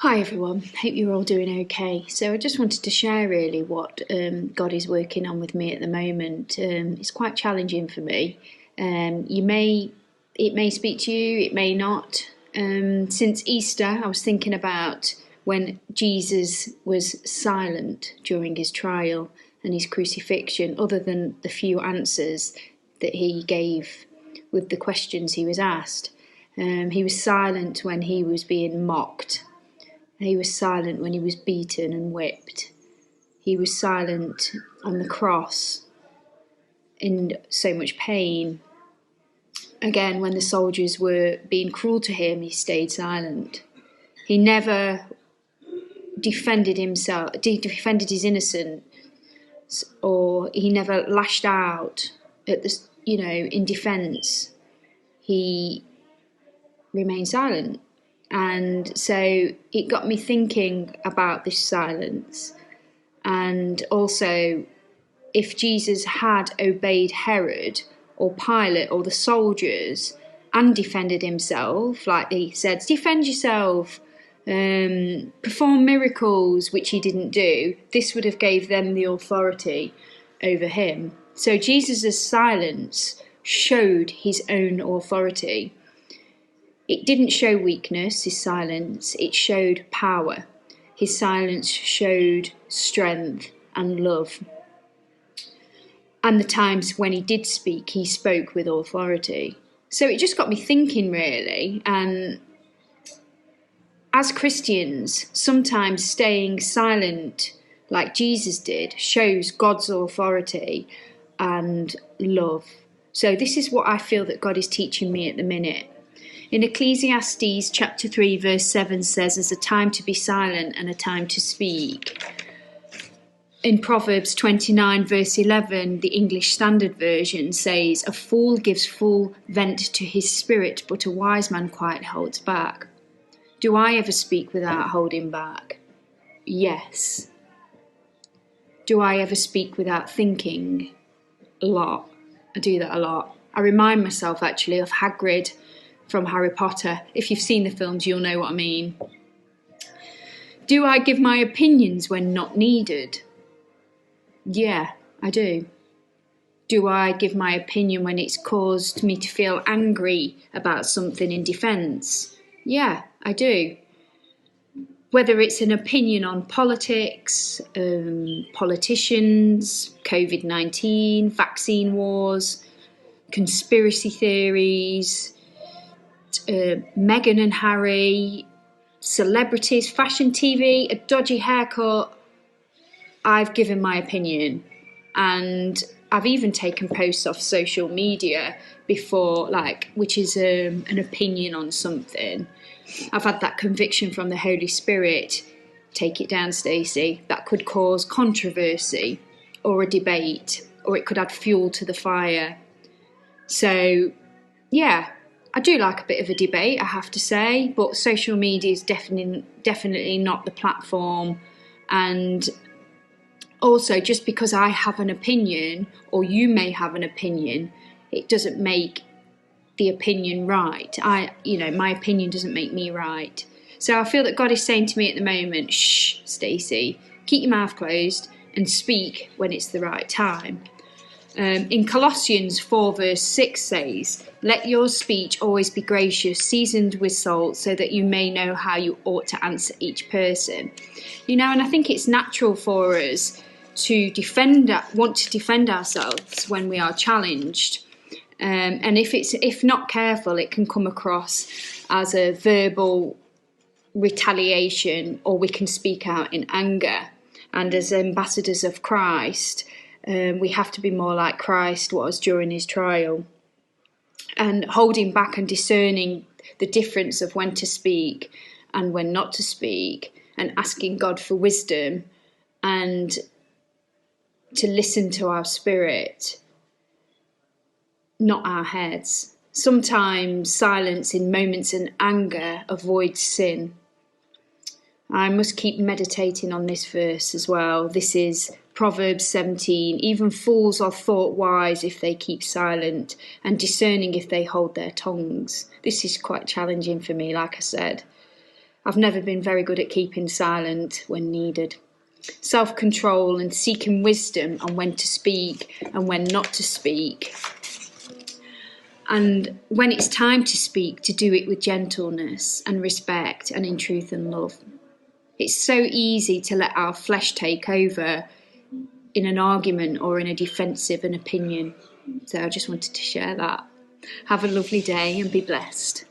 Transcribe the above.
Hi everyone, hope you're all doing okay. So I just wanted to share really what God is working on with me at the moment. It's quite challenging for me. It may speak to you, it may not. Since Easter, I was thinking about when Jesus was silent during his trial and his crucifixion, other than the few answers that he gave with the questions he was asked. He was silent when he was being mocked. He was silent when he was beaten and whipped. He was silent on the cross in so much pain. Again, when the soldiers were being cruel to him, he stayed silent. He never defended his innocence, or he never lashed out at in defense. He remained silent. And so it got me thinking about this silence. And also, if Jesus had obeyed Herod or Pilate or the soldiers and defended himself, like he said, defend yourself, perform miracles, which he didn't do, this would have gave them the authority over him. So Jesus' silence showed his own authority. It didn't show weakness, his silence, it showed power. His silence showed strength and love. And the times when he did speak, he spoke with authority. So it just got me thinking, really. And as Christians, sometimes staying silent, like Jesus did, shows God's authority and love. So this is what I feel that God is teaching me at the minute. In Ecclesiastes chapter 3 verse 7 says, there's a time to be silent and a time to speak. In Proverbs 29 verse 11, the English Standard Version says, a fool gives full vent to his spirit, but a wise man quietly holds back. Do I ever speak without holding back? Yes. Do I ever speak without thinking? A lot. I do that a lot. I remind myself actually of Hagrid from Harry Potter. If you've seen the films, you'll know what I mean. Do I give my opinions when not needed? Yeah, I do. Do I give my opinion when it's caused me to feel angry about something in defence? Yeah, I do. Whether it's an opinion on politics, politicians, COVID-19, vaccine wars, conspiracy theories, Meghan and Harry, celebrities, fashion TV, a dodgy haircut, I've given my opinion. And I've even taken posts off social media before, which is an opinion on something. I've had that conviction from the Holy Spirit. Take it down, Stacey. That could cause controversy or a debate, or it could add fuel to the fire. So, yeah, I do like a bit of a debate, I have to say, but social media is definitely not the platform. And also, just because I have an opinion, or you may have an opinion, it doesn't make the opinion right. My opinion doesn't make me right. So I feel that God is saying to me at the moment, shh, Stacey, keep your mouth closed and speak when it's the right time. In Colossians 4 verse 6 says, let your speech always be gracious, seasoned with salt, so that you may know how you ought to answer each person. And I think it's natural for us to want to defend ourselves when we are challenged. And if not careful, it can come across as a verbal retaliation, or we can speak out in anger. And as ambassadors of Christ, we have to be more like Christ was during his trial, and holding back and discerning the difference of when to speak and when not to speak, and asking God for wisdom and to listen to our spirit, not our heads. Sometimes silence in moments of anger avoids sin. I must keep meditating on this verse as well. This is Proverbs 17. Even fools are thought wise if they keep silent, and discerning if they hold their tongues. This is quite challenging for me, like I said. I've never been very good at keeping silent when needed. Self-control and seeking wisdom on when to speak and when not to speak. And when it's time to speak, to do it with gentleness and respect and in truth and love. It's so easy to let our flesh take over in an argument or in a defensive an opinion. So I just wanted to share that. Have a lovely day and be blessed.